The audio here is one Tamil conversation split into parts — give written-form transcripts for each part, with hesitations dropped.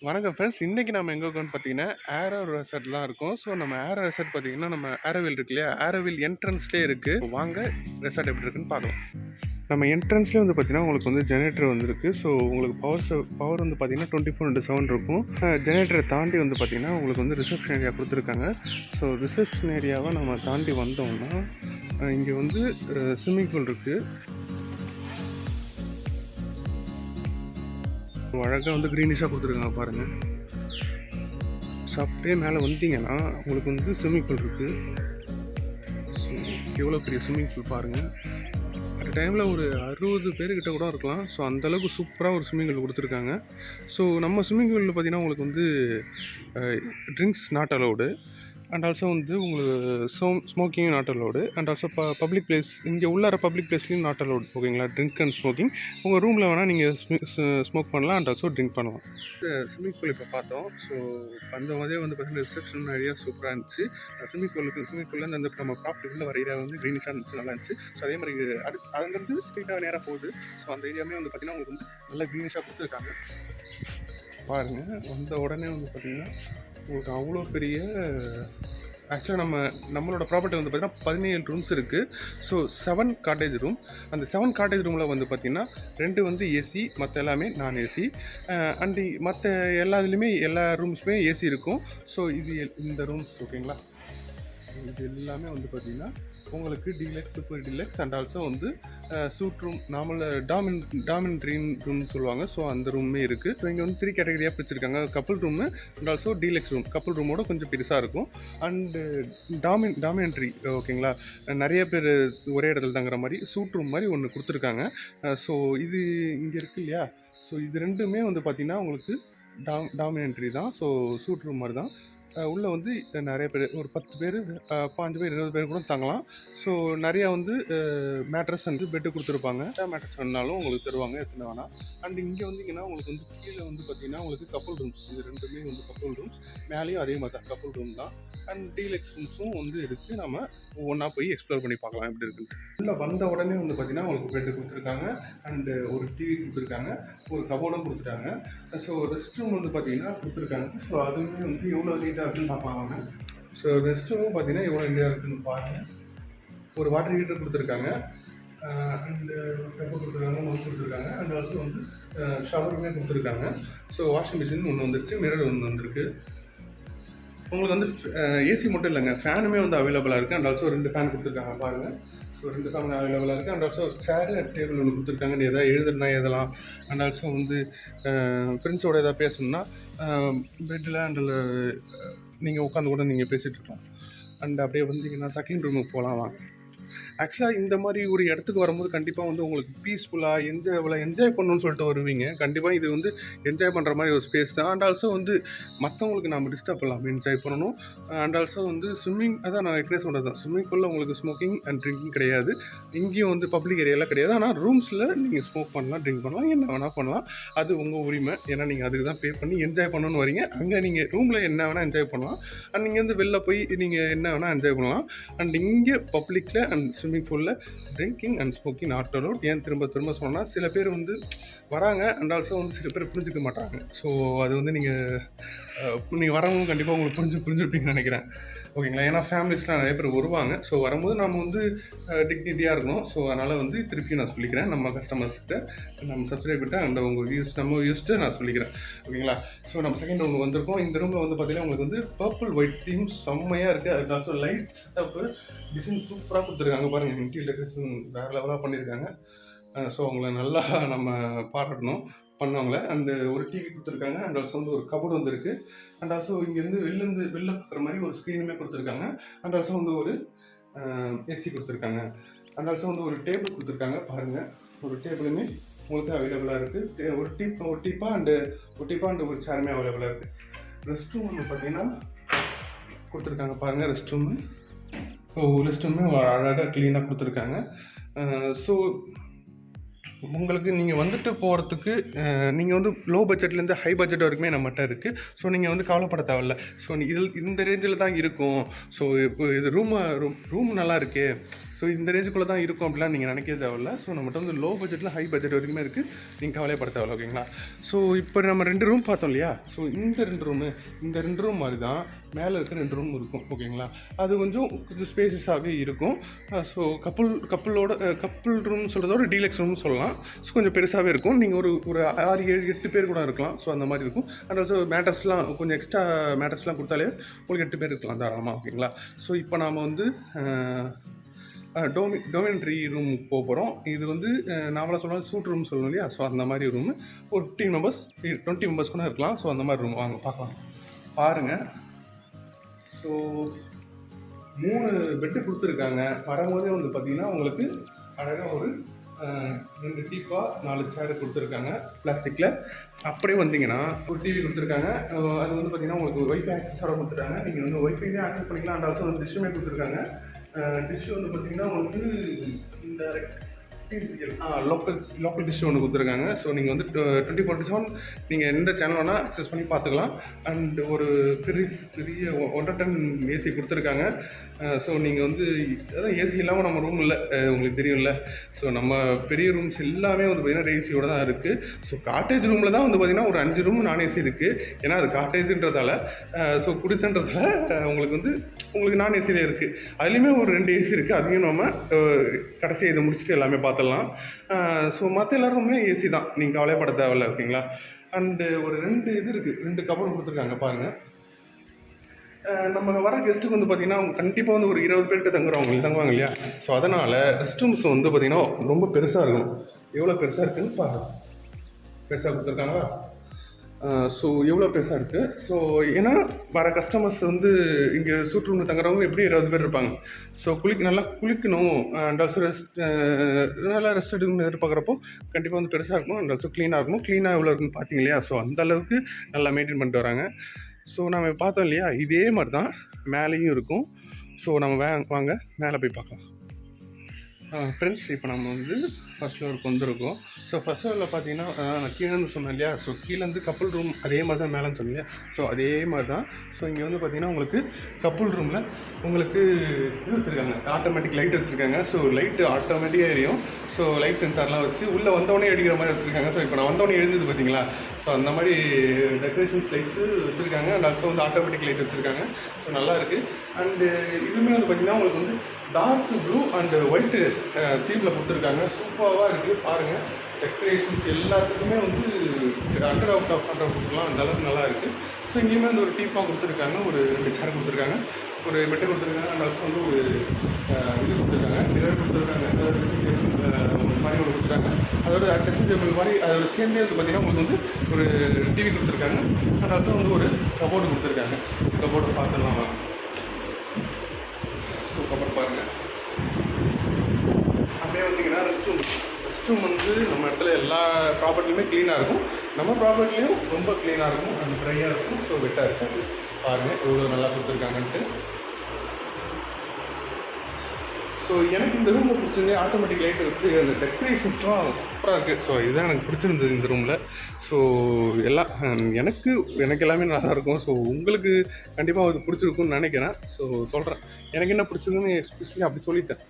வணக்கம் ஃப்ரெண்ட்ஸ். இன்னைக்கு நம்ம எங்க இருக்கோம்னு பார்த்தீங்கன்னா, ஏரோ ரெசார்ட்ல தான் இருக்கோம். ஸோ நம்ம ஏரோ ரெசார்ட் பார்த்தீங்கன்னா, நம்ம ஏரோவில் இருக்கு இல்லையா? ஏரோவில் என்ட்ரன்ஸ்லயே இருக்கு. வாங்க ரெசார்ட் எப்படி இருக்குன்னு பார்க்கலாம். நம்ம என்ட்ரன்ஸ்லேயே வந்து பார்த்தீங்கன்னா, உங்களுக்கு வந்து ஜெனரேட்டர் வந்துருக்கு. ஸோ உங்களுக்கு பவர் வந்து பார்த்தீங்கன்னா 24/7 இருக்கும். ஜெனரேட்டரை தாண்டி வந்து பார்த்தீங்கன்னா, உங்களுக்கு வந்து ரிசப்ஷன் ஏரியா கொடுத்துருக்காங்க. ஸோ ரிசப்ஷன் ஏரியாவை நம்ம தாண்டி வந்தோம்னா, இங்கே வந்து ஸ்விம்மிங் பூல் இருக்குது. அழகாக வந்து க்ரீனிஷாக கொடுத்துருக்காங்க பாருங்கள். ஸோ அப்படியே மேலே வந்தீங்கன்னா உங்களுக்கு வந்து ஸ்விம்மிங் பூல் இருக்குது. ஸோ எவ்வளோ பெரிய ஸ்விம்மிங் பூல் பாருங்கள். அட் டைமில் ஒரு 60 பேர்கிட்ட கூட இருக்கலாம். ஸோ அந்தளவுக்கு சூப்பராக ஒரு ஸ்விம்மிங் பூல் கொடுத்துருக்காங்க. ஸோ நம்ம ஸ்விம்மிங் பூலில் பார்த்தீங்கன்னா உங்களுக்கு வந்து drinks not allowed. And also வந்து உங்களுக்கு smoking not allowed. And also public place இங்கே உள்ளார பப்ளிக் பிளேஸ்லையும் நாட் அலவுட். ஓகேங்களா? ட்ரிங்க் அண்ட் ஸ்மோக்கிங் உங்கள் ரூமில் வேணால் நீங்கள் ஸ்மோக் பண்ணலாம். அண்ட் ஆல்சோ ட்ரிங்க் பண்ணலாம். ஸ்விம்மிங் பூல் இப்போ பார்த்தோம். ஸோ அந்த மாதிரியே வந்து பார்த்தீங்கன்னா ரிசப்ஷன் ஏரியா சூப்பராக இருந்துச்சு. ஸ்விம்மிங் பூலில் அந்த நம்ம ப்ராப்பர்ட்டிக்குள்ளே வர ஏரியா வந்து க்ரீனிஷாக இருந்துச்சு, நல்லா இருந்துச்சு. ஸோ அதே மாதிரி அதுலேருந்து ஸ்ட்ரெயிட்டாக நேராக போகுது. ஸோ அந்த ஏரியாவுமே வந்து பார்த்தீங்கன்னா உங்களுக்கு வந்து நல்லா க்ரீனிஷாக கொடுத்துருக்காங்க. பாருங்கள், வந்த உடனே வந்து பார்த்தீங்கன்னா உங்களுக்கு அவ்வளோ பெரிய ஆக்சுவலாக நம்மளோட ப்ராப்பர்ட்டி வந்து பார்த்திங்கன்னா 17 ரூம்ஸ் இருக்குது. So 7 cottage room. அந்த 7 காட்டேஜ் ரூமில் வந்து பார்த்திங்கன்னா 2 வந்து ஏசி, மற்ற எல்லாமே நான் ஏசி. அண்டு மற்ற எல்லா ரூம்ஸுமே ஏசி இருக்கும். ஸோ இந்த ரூம்ஸ் ஓகேங்களா, இது எல்லாமே வந்து பார்த்திங்கன்னா உங்களுக்கு deluxe, super deluxe and also வந்து சூட் ரூம், நார்மல் டாமினட்ரி ரூம்னு சொல்லுவாங்க. ஸோ அந்த ரூமே இருக்குது. ஸோ இங்கே வந்து 3 கேட்டகரியாக பிரிச்சிருக்காங்க. Couple room and also deluxe room. Couple ரூமோட கொஞ்சம் பெருசாக இருக்கும். அண்டு டாமினட்ரி ஓகேங்களா, நிறைய பேர் ஒரே இடத்துல தங்குற மாதிரி சூட் ரூம் மாதிரி ஒன்று கொடுத்துருக்காங்க. ஸோ இது இங்கே இருக்குது இல்லையா? ஸோ இது ரெண்டுமே வந்து பார்த்திங்கன்னா உங்களுக்கு டாமினட்ரி தான். ஸோ சூட் ரூம் மாதிரி தான். உள்ளே வந்து நிறைய பேர், ஒரு 10 பேர், 5 பேர், 20 பேர் கூட தங்கலாம். ஸோ நிறையா வந்து மேட்ரஸ் வந்து பெட்டு கொடுத்துருப்பாங்க. மேட்ரஸ் வேணாலும் உங்களுக்கு தருவாங்க, எத்தனை வேணாம். அண்ட் இங்கே வந்தீங்கன்னா உங்களுக்கு வந்து கீழே வந்து பார்த்தீங்கன்னா உங்களுக்கு கப்புள் ரூம்ஸ், இது ரெண்டுமே வந்து கப்புள் ரூம்ஸ். மேலேயும் அதே மாதிரி தான் கப்புள் ரூம் தான். அண்ட் டீலக்ஸ் ரூம்ஸும் வந்து இருக்குது. நம்ம ஒவ்வொன்றா போய் எக்ஸ்ப்ளோர் பண்ணி பார்க்கலாம் எப்படி இருக்குன்னு. உள்ளே வந்த உடனே வந்து பார்த்தீங்கன்னா உங்களுக்கு பெட்டு கொடுத்துருக்காங்க. அண்டு ஒரு டிவி கொடுத்துருக்காங்க, ஒரு கபோர்டும் கொடுத்துட்டாங்க. ஸோ ரெஸ்ட் ரூம் வந்து பார்த்தீங்கன்னா கொடுத்துருக்காங்க. ஸோ அதுவுமே வந்து எவ்வளோ நீட்டாக இருக்குன்னு பார்ப்பாங்க. ஸோ ரெஸ்ட் ரூமும் பார்த்தீங்கன்னா எவ்வளோ நீட்டாக இருக்குன்னு பாருங்கள். ஒரு வாட்டர் ஹீட்டர் கொடுத்துருக்காங்க. அண்டு பெப்பர் கொடுத்துருக்காங்க, மவுஸ் கொடுத்துருக்காங்க. அண்ட் ஆல்சோ வந்து ஷவருமே கொடுத்துருக்காங்க. ஸோ வாஷிங் மிஷின் ஒன்று வந்துருச்சு, மிரர் ஒன்று வந்துருக்கு. உங்களுக்கு வந்து ஏசி மட்டும் இல்லைங்க, ஃபேனுமே வந்து அவைலபிளாக இருக்குது. அண்ட் ஆல்சோ 2 ஃபேன் கொடுத்துருக்காங்க பாருங்கள். ஸோ 2 ஃபேன் அவைலபிளாக இருக்குது. And also chair and table ஒன்று கொடுத்துருக்காங்க. நீ எதாவது எழுதுனா எழுதலாம். அண்ட் ஆல்சோ வந்து ஃப்ரெண்ட்ஸோட எதாவது பேசணும்னா பெட்டில் அண்டில் நீங்கள் உட்காந்து கூட நீங்கள் பேசிகிட்டு இருக்கலாம். அண்ட் அப்படியே வந்தீங்கன்னா செகண்ட் ரூமுக்கு போகலாம் வாங்க. ஆக்சுவலாக இந்த மாதிரி ஒரு இடத்துக்கு வரும்போது கண்டிப்பாக வந்து உங்களுக்கு பீஸ்ஃபுல்லாக என்ஜாய் பண்ணணும்னு சொல்லிட்டு வருவீங்க. கண்டிப்பாக இது வந்து என்ஜாய் பண்ணுற மாதிரி ஒரு ஸ்பேஸ் தான். அண்ட் ஆல்சோ வந்து மற்றவங்களுக்கு நம்ம டிஸ்டர்ப் பண்ணலாம், என்ஜாய் பண்ணணும். அண்ட் ஆல்சோ வந்து அதான் நான் ஏற்கனவே சொன்னது தான், ஸ்விம்மிங் பூலில் உங்களுக்கு ஸ்மோக்கிங் அண்ட் ட்ரிங்கிங் கிடையாது. இங்கேயும் வந்து பப்ளிக் ஏரியாவில் கிடையாது. ஆனால் ரூம்ஸில் நீங்கள் ஸ்மோக் பண்ணலாம், ட்ரிங்க் பண்ணலாம், என்ன வேணால் பண்ணலாம். அது உங்கள் உரிமை. ஏன்னா நீங்கள் அதுக்கு தான் பே பண்ணி என்ஜாய் பண்ணணும்னு வரீங்க. அங்கே நீங்கள் ரூமில் என்ன வேணால் என்ஜாய் பண்ணலாம். அண்ட் நீங்கள் வந்து வெளில போய் நீங்கள் என்ன வேணால் என்ஜாய் பண்ணலாம். அண்ட் இங்கே பப்ளிக்கில் அண்ட் ஸ்விம்மிங் பூலில் drinking and smoking not allowed. ஏன் திரும்ப சொன்னால் சில பேர் வந்து வராங்க. அண்ட் ஆல்சோ வந்து சில பேர் புரிஞ்சுக்க மாட்டாங்க. ஸோ அது வந்து நீங்கள் வரவங்க கண்டிப்பாக உங்களுக்கு புரிஞ்சுருப்பீங்கன்னு நினைக்கிறேன். ஓகேங்களா? ஏன்னா ஃபேமிலிஸ்லாம் நிறைய பேர் வருவாங்க. ஸோ வரும்போது நம்ம வந்து டிக்னிட்டியாக இருக்கணும். ஸோ அதனால் வந்து திருப்பி நான் சொல்லிக்கிறேன் நம்ம கஸ்டமர்ஸ்கிட்ட, நம்ம சப்ஸ்கிரைபர்கிட்ட அண்ட் நம்ம வியூஸ்ட்டு நான் சொல்லிக்கிறேன். ஓகேங்களா? ஸோ நம்ம செகண்ட் ரூம் வந்திருக்கோம். இந்த ரூமில் வந்து பார்த்தீங்கன்னா உங்களுக்கு வந்து பர்பிள் ஒயிட் தீம் செம்மையாக இருக்குது. அது ஆல்சோ லைட் செட்டப்பு டிசைன் சூப்பராக கொடுத்துருக்காங்க பாருங்கள். இன்டீரியர் டெக்கரேஷன் வேறு லெவலாக பண்ணியிருக்காங்க. ஸோ அவங்கள நல்லா நம்ம பாராட்டணும் பண்ணவங்கள. அண்ட் ஒரு டிவி கொடுத்துருக்காங்க. அண்ட் ஆல்சோ வந்து ஒரு கபோர்டு வந்துருக்கு. அண்ட் ஆல்சோ இங்கேருந்து வெளில பார்க்குற மாதிரி ஒரு ஸ்க்ரீனுமே கொடுத்துருக்காங்க. அண்ட் ஆல்சோ வந்து ஒரு ஏசி கொடுத்துருக்காங்க. அண்ட் ஆல்சோ வந்து ஒரு டேபிள் கொடுத்துருக்காங்க பாருங்கள். ஒரு டேபிளுமே உங்களுக்கு அவைலபிளாக இருக்குது. ஒரு டீப்பா அண்டு ஒரு சேருமே அவைலபிளாக இருக்குது. ரெஸ்ட் ரூம் வந்து பார்த்தீங்கன்னா கொடுத்துருக்காங்க பாருங்கள். ரெஸ்ட் ரூமே அழகாக க்ளீனாக கொடுத்துருக்காங்க. ஸோ உங்களுக்கு நீங்கள் வந்துட்டு போகிறதுக்கு நீங்கள் வந்து லோ பட்ஜெட்லேருந்து ஹை பட்ஜெட் வரைக்குமே நம்மகிட்ட இருக்குது. ஸோ நீங்கள் வந்து கவலைப்பட தேவையில்ல. ஸோ இந்த ரேஞ்சில் தான் இருக்கும். ஸோ இப்போ இது ரூம் நல்லா இருக்கே, ஸோ ஸோ இந்த ரேஞ்சுக்குள்ளே தான் இருக்கும் அப்படிலாம் நீங்கள் நினைக்க தேவையில்ல. ஸோ நம்மகிட்ட வந்து லோ பட்ஜெட்டில் ஹை பட்ஜெட் வரைக்குமே இருக்குது, நீங்கள் கவலைப்பட தேவையில்ல. ஓகேங்களா? ஸோ இப்போ நம்ம 2 ரூம் பார்த்தோம் இல்லையா? ஸோ இந்த 2 ரூம் மாதிரி தான் மேலே இருக்க 2 ரூம் இருக்கும். ஓகேங்களா? அது கொஞ்சம் ஸ்பேசஸாகவே இருக்கும். ஸோ கப்புள் ரூம் சொல்கிறதோட டீலக்ஸ் ரூம் சொல்லலாம். ஸோ கொஞ்சம் பெருசாகவே இருக்கும். நீங்கள் ஒரு 6, 7, 8 பேர் கூட இருக்கலாம். ஸோ அந்த மாதிரி இருக்கும். அண்ட் ஆல்சோ மேட்டர்ஸ்லாம் கொஞ்சம் எக்ஸ்ட்ரா மேட்டர்ஸ்லாம் கொடுத்தாலே உங்களுக்கு 8 பேர் இருக்கலாம் தாராளமாக. ஓகேங்களா? ஸோ இப்போ நாம் வந்து டொமினட்ரி ரூம் போகிறோம். இது வந்து நாமளாக சொல்லலாம் சூட் ரூம் சொல்லணும் இல்லையா? ஸோ அந்த மாதிரி ரூமு ஒரு 15 மெம்பர்ஸ் 20 மெம்பர்ஸ் கூட இருக்கலாம். ஸோ அந்த மாதிரி ரூம் வாங்க பார்க்கலாம். பாருங்கள். ஸோ 3 பெட்டு கொடுத்துருக்காங்க. வரும்போதே வந்து பார்த்திங்கன்னா உங்களுக்கு அழகாக ஒரு 2 டீப்பா 4 சேர் கொடுத்துருக்காங்க பிளாஸ்டிக்கில். அப்படியே வந்தீங்கன்னா ஒரு டிவி கொடுத்துருக்காங்க. அது வந்து பார்த்திங்கன்னா உங்களுக்கு ஒய்ஃபை ஆக்சஸோட கொடுத்துருக்காங்க. நீங்கள் வந்து ஒய்ஃபைவே ஆக்சஸ் பண்ணிக்கலாம். அண்ட் ஆல்சோ வந்து டிஷ்ஷுமே கொடுத்துருக்காங்க. டிஷ்ஷு வந்து பார்த்திங்கன்னா உங்களுக்கு இந்த லோக்கல் டிஷ் ஒன்று கொடுத்துருக்காங்க. ஸோ நீங்கள் வந்து 24/7 நீங்கள் எந்த சேனல் வேணால் அக்சஸ் பண்ணி பார்த்துக்கலாம். அண்ட் ஒரு பெரிய 1 டன் ஏசி கொடுத்துருக்காங்க. ஸோ நீங்கள் வந்து அதான் ஏசி இல்லாமல் நம்ம ரூம் இல்லை, உங்களுக்கு தெரியும்ல. ஸோ நம்ம பெரிய ரூம்ஸ் எல்லாமே வந்து பார்த்திங்கன்னா ஏசியோடு தான் இருக்குது. ஸோ காட்டேஜ் ரூமில் தான் வந்து பார்த்திங்கன்னா ஒரு 5 ரூம் நான் ஏசி இருக்குது. ஏன்னா அது காட்டேஜுன்றதால, ஸோ குடிசைன்றதால உங்களுக்கு நான் ஏசியில் இருக்குது. அதுலேயுமே ஒரு 2 ஏசி இருக்குது. அதையும் நம்ம கடைசியாக இதை முடிச்சுட்டு எல்லாமே பார்த்துடலாம். ஸோ மற்ற எல்லா ரூம்லேயே ஏசி தான், நீங்கள் கவலைப்பட தேவையில்லை. ஓகேங்களா? அண்டு ஒரு 2 இது இருக்குது, 2 கபோர்டு கொடுத்துருக்காங்க பாருங்கள். நம்ம வர கெஸ்ட்டுக்கு வந்து பார்த்திங்கன்னா அவங்க கண்டிப்பாக வந்து ஒரு 20 பேர்கிட்ட தங்குவாங்க இல்லையா? ஸோ அதனால் ரெஸ்ட் ரூம்ஸ் வந்து பார்த்திங்கன்னா ரொம்ப பெருசாக இருக்கணும். எவ்வளோ பெருசாக இருக்குதுன்னு பாருங்கள். பெருசாக கொடுத்துருக்காங்களா? ஸோ எவ்வளோ பெருசாக இருக்குது. ஸோ ஏன்னா வர கஸ்டமர்ஸ் வந்து இங்கே சூட் ரூமில் தங்குறவங்க எப்படி 20 பேர் இருப்பாங்க. ஸோ நல்லா குளிக்கணும் அண்ட் ஆல்சோ நல்லா ரெஸ்ட் எடுக்கணும்னு எதிர்பார்க்குறப்போ கண்டிப்பாக வந்து பெருசாக இருக்கணும். அண்ட் ஆல்சோ க்ளீனாக இருக்கணும். க்ளீனாக எவ்வளோ இருக்குன்னு பார்த்தீங்க இல்லையா? ஸோ அந்தளவுக்கு நல்லா மெயின்டைன் பண்ணிட்டு வராங்க. ஸோ நம்ம பார்த்தோம் இல்லையா? இதே மாதிரி தான் மேலேயும் இருக்கும். ஸோ நம்ம வாங்க மேலே போய் பார்க்கலாம். ஃப்ரெண்ட்ஸ், இப்போ நம்ம வந்து ஃபஸ்ட் ஃப்ளோருக்கு வந்திருக்கோம். ஸோ ஃபஸ்ட் ஃப்ளோரில் பார்த்தீங்கன்னா நான் கீழேருந்து சொன்னேன் இல்லையா? ஸோ கீழேருந்து கப்புள் ரூம் அதே மாதிரி தான் மேலேன்னு சொன்னேன் இல்லையா? ஸோ அதே மாதிரி தான். ஸோ இங்கே வந்து பார்த்திங்கன்னா உங்களுக்கு கப்புள் ரூமில் உங்களுக்கு இது வச்சுருக்காங்க, ஆட்டோமேட்டிக் லைட் வச்சுருக்காங்க. ஸோ லைட்டு ஆட்டோமேட்டிக்காக எரியும். ஸோ லைட் சென்சார்லாம் வச்சு உள்ளே வந்தவொடனே அடிக்கிற மாதிரி வச்சுருக்காங்க. ஸோ இப்போ நான் வந்தவொடனே எழுந்தது பார்த்தீங்களா? ஸோ அந்த மாதிரி டெக்கரேஷன்ஸ் லைட்டு வச்சுருக்காங்க. அண்ட் ஆல்சோ வந்து ஆட்டோமேட்டிக் லைட் வச்சுருக்காங்க. ஸோ நல்லா இருக்குது. அண்டு இதுவுமே வந்து பார்த்திங்கன்னா உங்களுக்கு வந்து டார்க் ப்ளூ அண்டு ஒயிட்டு தீமில் கொடுத்துருக்காங்க. சூப்பராக இருக்குது பாருங்கள். டெக்கரேஷன்ஸ் எல்லாத்துக்குமே வந்து 100 out of 100 கொடுத்துருக்கலாம். அந்த அளவுக்கு நல்லா இருக்குது. ஸோ இங்கேயுமே வந்து ஒரு டீப்பாக கொடுத்துருக்காங்க, ஒரு 2 சேர் கொடுத்துருக்காங்க, ஒரு பெட்டை கொடுத்துருக்காங்க. அண்ட் ஆல்சோ வந்து ஒரு இது கொடுத்துருக்காங்க, மிரர் கொடுத்துருக்காங்க. அதாவது ட்ரெஸ்ஸிங் டேபிள் மாதிரி ஒன்று கொடுத்துருக்காங்க. அதோட ட்ரெஸ்ஸிங் டேபிள் மாதிரி அதோட சேர்ந்தே வந்து பார்த்திங்கன்னா உங்களுக்கு வந்து ஒரு டிவி கொடுத்துருக்காங்க. அண்ட் ஆல்சோ வந்து ஒரு கபோர்டு கொடுத்துருக்காங்க. கபோர்டு பார்த்துடலாம். ஸோ கபோர்டு பாருங்கள். அப்படியே வந்தீங்கன்னா ரெஸ்ட் ரூம் வந்து நம்ம இடத்துல எல்லா ப்ராப்பர்ட்டிலுமே க்ளீனாக இருக்கும். நம்ம ப்ராப்பர்ட்டிலையும் ரொம்ப க்ளீனாக இருக்கும் அண்ட் ட்ரையாக இருக்கும். ஸோ வெட்டாக இருக்கும். பாருங்கள் எவ்வளோ நல்லா கொடுத்துருக்காங்கன்ட்டு. ஸோ எனக்கு இந்த ரூமில் பிடிச்சது ஆட்டோமேட்டிக் லைட் வந்து அந்த டெக்கரேஷன்ஸ்லாம் சூப்பராக இருக்குது. ஸோ இதுதான் எனக்கு பிடிச்சிருந்தது இந்த ரூமில். ஸோ எல்லாம் எனக்கு எல்லாமே நல்லா தான் இருக்கும். ஸோ உங்களுக்கு கண்டிப்பாக அது பிடிச்சிருக்குன்னு நினைக்கிறேன். ஸோ சொல்கிறேன் எனக்கு என்ன பிடிச்சதுன்னு எக்ஸ்பிரஸ்லி அப்படி சொல்லிட்டேன்.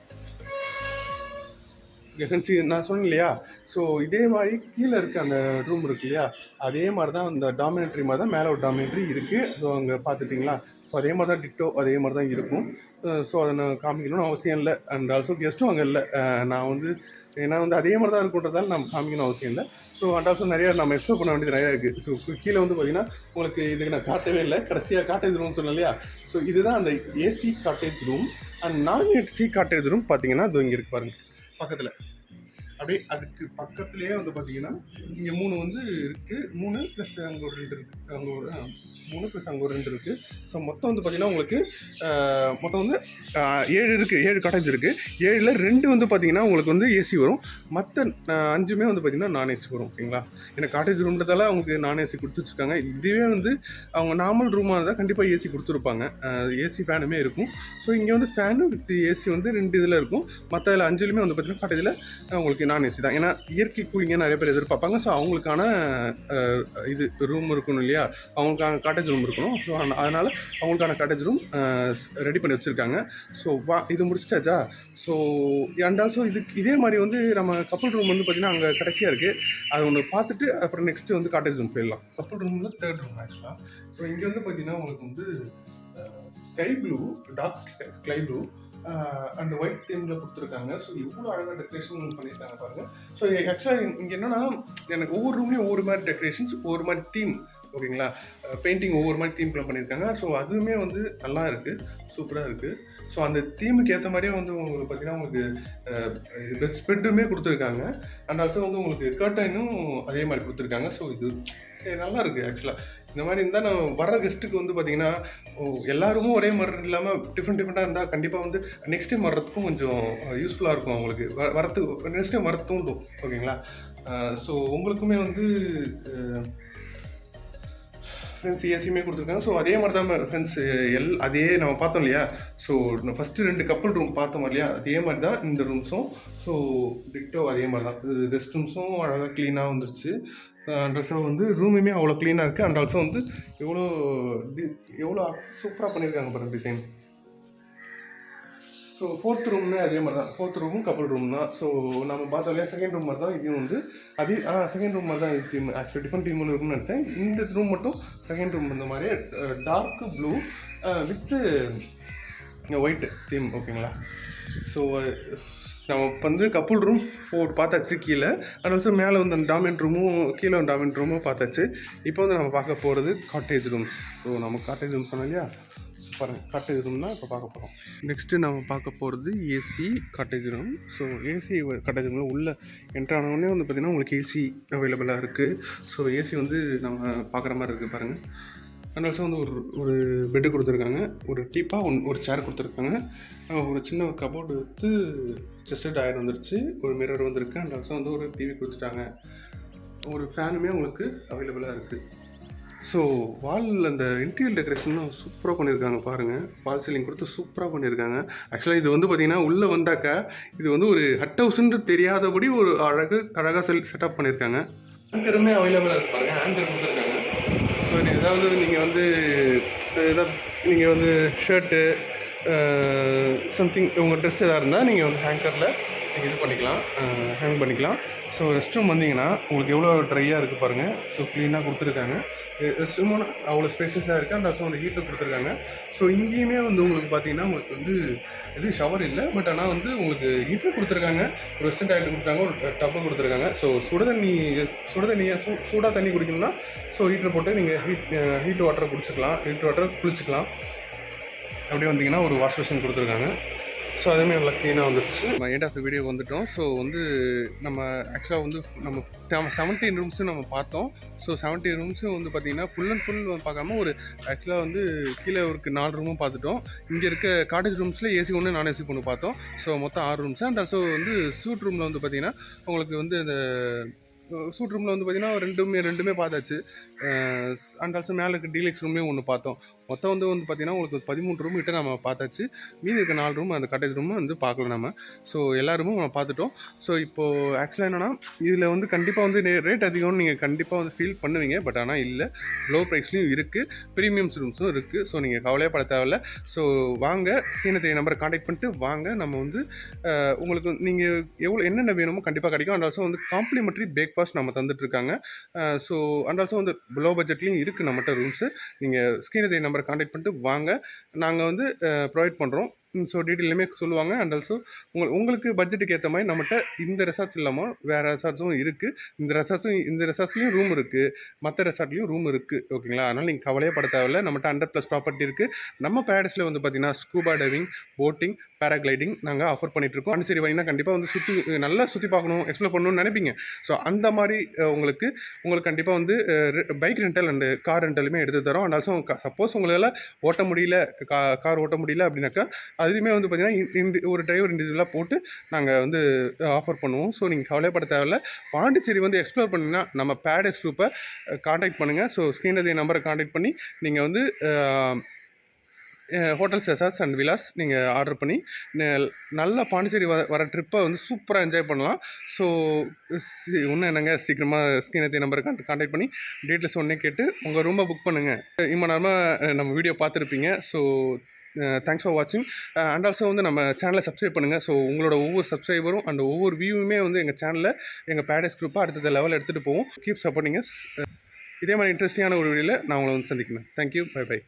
ஃப்ரெண்ட்ஸு நான் சொன்னேன் இல்லையா? ஸோ இதே மாதிரி கீழே இருக்க அந்த ரூம் இருக்கு இல்லையா? அதே மாதிரி தான் அந்த டாமினேட்ரி மாதிரி தான் மேலே ஒரு டாமினேட்ரி இருக்குது. ஸோ அங்கே பார்த்துட்டிங்களா? ஸோ அதே மாதிரி தான் டிக்டோ அதே மாதிரி தான் இருக்கும். ஸோ அதை நான் காமிக்கணும்னு அவசியம் இல்லை. அண்ட் ஆல்சோ கெஸ்ட்டும் அங்கே இல்லை. நான் வந்து ஏன்னா வந்து அதே மாதிரி தான் இருக்குன்றதால நம்ம காமிக்கணும் அவசியம் இல்லை. ஸோ அண்ட் ஆல்சோ நிறையா நம்ம எக்ஸ்ப்ளோர் பண்ண வேண்டியது நிறையா இருக்குது. ஸோ கீழே வந்து பார்த்திங்கன்னா உங்களுக்கு இதுக்கு நான் காட்டவே இல்லை. கடைசியாக காட்டேஜ் ரூம் சொன்னேன் இல்லையா? ஸோ இதுதான் அந்த ஏசி காட்டேஜ் ரூம். அண்ட் நான் ஏசி காட்டேஜ் ரூம் பார்த்தீங்கன்னா அது இங்கே இருக்குது பாருங்கள் பக்கத்தில். அப்படியே அதுக்கு பக்கத்துலேயே வந்து பார்த்திங்கன்னா இங்கே 3 வந்து இருக்குது. 3 ப்ளஸ் அங்கே ஒரு 2 இருக்குது. அங்கே ஒரு 3 ப்ளஸ் அங்கே ஒரு 2 இருக்குது. ஸோ மொத்தம் வந்து பார்த்திங்கன்னா உங்களுக்கு மொத்தம் வந்து 7 இருக்குது. 7 காட்டேஜ் இருக்குது. 7ல் 2 வந்து பார்த்திங்கன்னா உங்களுக்கு வந்து ஏசி வரும். மற்ற 5மே வந்து பார்த்திங்கன்னா நான் ஏசி வரும். ஓகேங்களா? ஏன்னா காட்டேஜ் ரூம்ன்றதால அவங்களுக்கு நான் ஏசி கொடுத்து வச்சுருக்காங்க. இதுவே வந்து அவங்க நார்மல் ரூமாக இருந்தால் கண்டிப்பாக ஏசி கொடுத்துருப்பாங்க. ஏசி ஃபேனுமே இருக்கும். ஸோ இங்கே வந்து ஃபேனு வித் ஏசி வந்து 2 இதில் இருக்கும். மற்ற 5லுமே வந்து பார்த்திங்கன்னா காட்டேஜில் உங்களுக்கு நான் ஏசி தான். ஏன்னா இயற்கை கூலிங்காக நிறைய பேர் எதிர்பார்ப்பாங்க. ஸோ அவங்களுக்கான இது ரூம் இருக்கணும் இல்லையா, அவங்களுக்கான காட்டேஜ் ரூம் இருக்கணும். ஸோ அதனால் அவங்களுக்கான காட்டேஜ் ரூம் ரெடி பண்ணி வச்சுருக்காங்க. ஸோ இது முடிச்சிட்டாச்சா. ஸோ அண்ட் ஆல்சோ இதே மாதிரி வந்து நம்ம கப்பல் ரூம் வந்து பார்த்திங்கன்னா அங்கே கடைசியாக இருக்குது. அது ஒன்று பார்த்துட்டு அப்புறம் நெக்ஸ்ட்டு வந்து காட்டேஜ் ரூம் போயிடலாம். கப்பல் ரூமில் 3rd ரூம் ஆக்சுவலாக. ஸோ இங்கே வந்து பார்த்திங்கன்னா உங்களுக்கு வந்து sky blue, dark sky blue and white தீமில் கொடுத்துருக்காங்க. ஸோ எவ்வளோ அழகாக டெக்கரேஷன் பண்ணியிருக்காங்க பாருங்கள். ஸோ ஆக்சுவலாக இங்கே என்னென்னா எனக்கு ஒவ்வொரு ரூம்லேயும் ஒவ்வொரு மாதிரி டெக்கரேஷன்ஸ், ஒவ்வொரு மாதிரி தீம், ஓகேங்களா, பெயிண்டிங் ஒவ்வொரு மாதிரி தீம்லாம் பண்ணியிருக்காங்க. ஸோ அதுவுமே வந்து நல்லா இருக்குது, சூப்பராக இருக்குது. ஸோ அந்த தீமுக்கு ஏற்ற மாதிரியே வந்து உங்களுக்கு பார்த்தீங்கன்னா உங்களுக்கு பெட் ஸ்பெட்டுமே கொடுத்துருக்காங்க. அண்ட் ஆல்சோ வந்து உங்களுக்கு கர்டைனும் அதே மாதிரி கொடுத்துருக்காங்க. ஸோ இது நல்லா இருக்குது ஆக்சுவலாக. இந்த மாதிரி இருந்தால் நான் வர்ற கெஸ்ட்டுக்கு வந்து பார்த்தீங்கன்னா எல்லாருமே ஒரே மாதிரி இல்லாமல் டிஃப்ரெண்ட்டாக இருந்தால் கண்டிப்பாக வந்து நெக்ஸ்ட் டைம் வர்றதுக்கும் கொஞ்சம் யூஸ்ஃபுல்லாக இருக்கும். அவங்களுக்கு வரத்துக்கு நெக்ஸ்ட் டைம் வர தூண்டும், ஓகேங்களா. ஸோ உங்களுக்குமே வந்து ஃப்ரெண்ட்ஸ் ஏசியுமே கொடுத்துருக்காங்க. ஸோ அதே மாதிரி தான் ஃப்ரெண்ட்ஸ் அதே நம்ம பார்த்தோம் இல்லையா. ஸோ ஃபஸ்ட்டு 2 கப்பல் ரூம் பார்த்தோம் இல்லையா, அதே மாதிரி தான் இந்த ரூம்ஸும். ஸோ டிக்டோ அதே மாதிரி தான். ரெஸ்ட் ரூம்ஸும் அழகாக க்ளீனாக வந்துருச்சு. அண்ட் ஆல்சோ வந்து ரூமுமே அவ்வளோ க்ளீனாக இருக்குது. அண்ட் ஆல்சோ வந்து எவ்வளோ சூப்பராக பண்ணியிருக்காங்க பாருங்கள் டிசைன். ஸோ 4th ரூம்மே அதே மாதிரி தான். 4th ரூமும் கப்பல் ரூம் தான். ஸோ நம்ம பார்த்தோம் இல்லையா, 2nd ரூம் மாதிரி தான் இதையும் வந்து அதே 2nd ரூம் மாதிரி தான் இது தீம். ஆக்சுவலி டிஃப்ரெண்ட் தீமில் இருக்குன்னு நினச்சேன். இந்த ரூம் மட்டும் 2nd ரூம் இந்த மாதிரியே dark blue with white theme, ஓகேங்களா. ஸோ நம்ம வந்து கப்புள் ரூம் 4 பார்த்தாச்சு கீழே. அண்ட் ஆல்சோ மேலே வந்து அந்த டாமினன்ட் ரூமும் கீழே டாமினன்ட் ரூமும் பார்த்தாச்சு. இப்போ வந்து நம்ம பார்க்க போகிறது காட்டேஜ் ரூம்ஸ். ஸோ நம்ம காட்டேஜ் ரூம் சொன்னோம் இல்லையா, பாருங்கள் காட்டேஜ் ரூம் தான் இப்போ பார்க்க போகிறோம். நெக்ஸ்ட்டு நம்ம பார்க்க போகிறது AC cottage room. So AC cottage ரூமில் உள்ளே என்ட்ரானோடனே வந்து பார்த்திங்கன்னா உங்களுக்கு ஏசி அவைலபிளாக இருக்குது. ஸோ ஏசி வந்து நம்ம பார்க்குற மாதிரி இருக்குது பாருங்கள். அண்ட் ஆல்சோ வந்து ஒரு பெட்டு கொடுத்துருக்காங்க, ஒரு டீப்பா ஒரு சேர் கொடுத்துருக்காங்க, ஒரு சின்ன ஒரு கபோர்டு எடுத்து செஸ்ட் டயர் வந்துருச்சு, ஒரு மிரர் வந்திருக்கு. அண்ட் ஆல்சோ வந்து ஒரு டிவி கொடுத்துட்டாங்க, ஒரு ஃபேனுமே உங்களுக்கு அவைலபிளாக இருக்குது. ஸோ வால் அந்த இன்டீரியர் டெக்கரேஷனும் சூப்பராக பண்ணியிருக்காங்க பாருங்கள். வால் சீலிங் கொடுத்து சூப்பராக பண்ணியிருக்காங்க. ஆக்சுவலாக இது வந்து பார்த்திங்கன்னா உள்ளே வந்தாக்கா இது வந்து ஒரு ஹட் ஹவுஸ்ன்னு தெரியாதபடி ஒரு அழகாக செட்டப் பண்ணியிருக்காங்க. ஆங்கருமே அவைலபிளாக இருக்குது பாருங்கள், ஆங்கர் கொடுத்துருக்காங்க. ஸோ ஏதாவது நீங்கள் வந்து நீங்கள் வந்து ஷர்ட்டு சம்திங் உங்கள் ட்ரெஸ் எதாவது இருந்தால் நீங்கள் வந்து ஹேங்கரில் நீங்கள் இது பண்ணிக்கலாம், ஹேங் பண்ணிக்கலாம். ஸோ ரெஸ்ட் ரூம் வந்தீங்கன்னா உங்களுக்கு எவ்வளோ ட்ரையாக இருக்குது பாருங்கள். ஸோ க்ளீனாக கொடுத்துருக்காங்க. ரெஸ்ட் ரூமும் அவ்வளோ ஸ்பேஷியஸாக இருக்குது. அந்த ரெஸ்ட் வந்து ஹீட்டர் கொடுத்துருக்காங்க. ஸோ இங்கேயுமே வந்து உங்களுக்கு பார்த்தீங்கன்னா உங்களுக்கு வந்து எதுவும் ஷவர் இல்லை, பட் ஆனால் வந்து உங்களுக்கு ஹீட்டர் கொடுத்துருக்காங்க, ஒரு வெஸ்டர்ன் டாய்லெட் கொடுத்துருக்காங்க, ஒரு டப்பு கொடுத்துருக்காங்க. ஸோ சுடுதண்ணியை சூடாக தண்ணி குடிக்கணும்னா ஸோ ஹீட்டர் போட்டு நீங்கள் ஹீட் வாட்டரை குடிச்சிக்கலாம், ஹீட் வாட்டரை குளிச்சிக்கலாம். அப்படியே வந்தீங்கன்னா ஒரு வாஷ் மிஷின் கொடுத்துருக்காங்க. ஸோ அதுவுமே நல்லா க்ளீனாக வந்துருச்சு. நம்ம எண்ட் ஆஃப் த வீடியோ வந்துவிட்டோம். ஸோ வந்து நம்ம ஆக்சுவலாக வந்து நம்ம 17 ரூம்ஸும் நம்ம பார்த்தோம். ஸோ 17 ரூம்ஸும் வந்து பார்த்திங்கன்னா ஃபுல் அண்ட் ஃபுல் பார்க்காம ஒரு ஆக்சுவலாக வந்து கீழே ஒரு 4 ரூமும் பார்த்துட்டோம். இங்கே இருக்க காட்டேஜ் ரூம்ஸில் ஏசி ஒன்று நான் ஏசி ஒன்று பார்த்தோம். ஸோ மொத்தம் 6 ரூம்ஸ். அண்ட் ஆல்சோ வந்து சூட் ரூமில் வந்து பார்த்திங்கன்னா உங்களுக்கு வந்து இந்த சூட் ரூமில் வந்து பார்த்திங்கன்னா ரெண்டுமே பார்த்தாச்சு. அண்ட் ஆல்சோ மேலே இருக்க டீலக்ஸ் ரூமே ஒன்று பார்த்தோம். மொத்தம் வந்து பார்த்திங்கன்னா உங்களுக்கு 13 ரூம் கிட்ட நம்ம பார்த்தாச்சு. மீதி இருக்க 4 ரூம் அந்த கட்டேஜ் ரூமும் வந்து பார்க்கல நம்ம. ஸோ எல்லா ரூமும் நம்ம பார்த்துட்டோம். ஸோ இப்போது ஆக்சுவலாக என்னென்னா இதில் வந்து கண்டிப்பாக வந்து ரேட் அதிகம்னு நீங்கள் கண்டிப்பாக வந்து ஃபீல் பண்ணுவீங்க. பட் ஆனால் இல்லை, லோ ப்ரைஸ்லையும் இருக்குது, ப்ரீமியம்ஸ் ரூம்ஸும் இருக்குது. ஸோ நீங்கள் கவலையப்பட தேவையில்ல. ஸோ வாங்க, ஸ்க்ரீனை நம்பரை காண்டாக்ட் பண்ணிட்டு வாங்க. நம்ம வந்து உங்களுக்கு நீங்கள் என்னென்ன வேணுமோ கண்டிப்பாக கிடைக்கும். அண்ட் ஆல்சோ வந்து காம்ப்ளிமெண்ட்ரி பிரேக்ஃபாஸ்ட் நம்ம தந்துட்டுருக்காங்க. ஸோ அண்ட் ஆல்சோ வந்து லோ பட்ஜெட்லேயும் இருக்குது நம்மகிட்ட ரூம்ஸு. நீங்கள் ஸ்க்ரீனை நம்பரை காண்டாக்ட் பண்ணிட்டு வாங்க, நாங்கள் வந்து ப்ரொவைட் பண்ணுறோம். ஸோ டீட்டெயிலுமே சொல்லுவாங்க. அண்ட் ஆல்சோ உங்களுக்கு பட்ஜெட்டுக்கு ஏற்ற மாதிரி நம்மகிட்ட இந்த ரெசார்ட்ஸ் இல்லாமல் வேறு ரெசார்ட்ஸும் இருக்குது. இந்த ரெசார்ட்ஸ்லேயும் ரூம் இருக்குது, மற்ற ரெசார்ட்லேயும் ரூம் இருக்குது, ஓகேங்களா. அதனால் நீங்கள் கவலையே பட தேவையில்ல. நம்மகிட்ட 100+ ப்ராப்பர்ட்டி இருக்குது. நம்ம பேரடைஸில் வந்து பார்த்திங்கன்னா ஸ்கூபா டைவிங், போட்டிங், பேராகிளைடிங் நாங்கள் ஆஃபர் பண்ணிகிட்ருக்கோம். பாண்டிச்சேரி வந்தீங்கன்னா கண்டிப்பாக வந்து நல்லா சுற்றி பார்க்கணும், எக்ஸ்ப்ளோர் பண்ணணும்னு நினைப்பீங்க. ஸோ அந்த மாதிரி உங்களுக்கு கண்டிப்பாக வந்து பைக் ரெண்டல் அண்டு கார் ரெண்டலுமே எடுத்து தரோம். அண்ட் ஆல்சோ சப்போஸ் உங்களால் ஓட்ட முடியல, கார் ஓட்ட முடியல அப்படின்னாக்கா அதுலேயுமே வந்து பார்த்திங்கன்னா ஒரு டிரைவர் இண்டிவிஜுவலாக போட்டு நாங்கள் வந்து ஆஃபர் பண்ணுவோம். ஸோ நீங்கள் கவலைப்பட தேவையில்ல. பாண்டிச்சேரி வந்து எக்ஸ்ப்ளோர் பண்ணிங்கன்னா நம்ம பேரடைஸ் குரூப்பை காண்டாக்ட் பண்ணுங்கள். ஸோ ஸ்க்ரீனில் நம்பரை காண்டாக்ட் பண்ணி நீங்கள் வந்து ஹோட்டல்ஸ் ரெசார்ட்ஸ் அண்ட் விலாஸ் நீங்கள் ஆர்டர் பண்ணி நல்ல பாண்டிச்சேரி வர ட்ரிப்பை வந்து சூப்பராக என்ஜாய் பண்ணலாம். ஸோ இன்னும் என்னங்க, சீக்கிரமாக ஸ்க்ரீன் நம்பரை கான்டாக்ட் பண்ணி டீட்டெயில்ஸ் ஒன்றே கேட்டு உங்கள் ரூமை புக் பண்ணுங்கள். இம்மா நேரமாக நம்ம வீடியோ பார்த்துருப்பீங்க. ஸோ தேங்க்ஸ் ஃபார் வாட்சிங். அண்ட் ஆல்சோ வந்து நம்ம சேனலை சப்ஸ்கிரைப் பண்ணுங்கள். ஸோ உங்களோட ஒவ்வொரு சப்ஸ்கிரைபரும் அண்ட் ஒவ்வொரு வியூவுமே வந்து எங்கள் சேனலில் எங்கள் பேரடைஸ் குரூப்பாக அடுத்த லெவல் எடுத்துகிட்டு போவோம். Keep supporting us. இதே மாதிரி இன்ட்ரெஸ்டிங்கான ஒரு வீடியோவில் நான் உங்களை வந்து சந்திக்கிறேன். தேங்க்யூ. Bye by.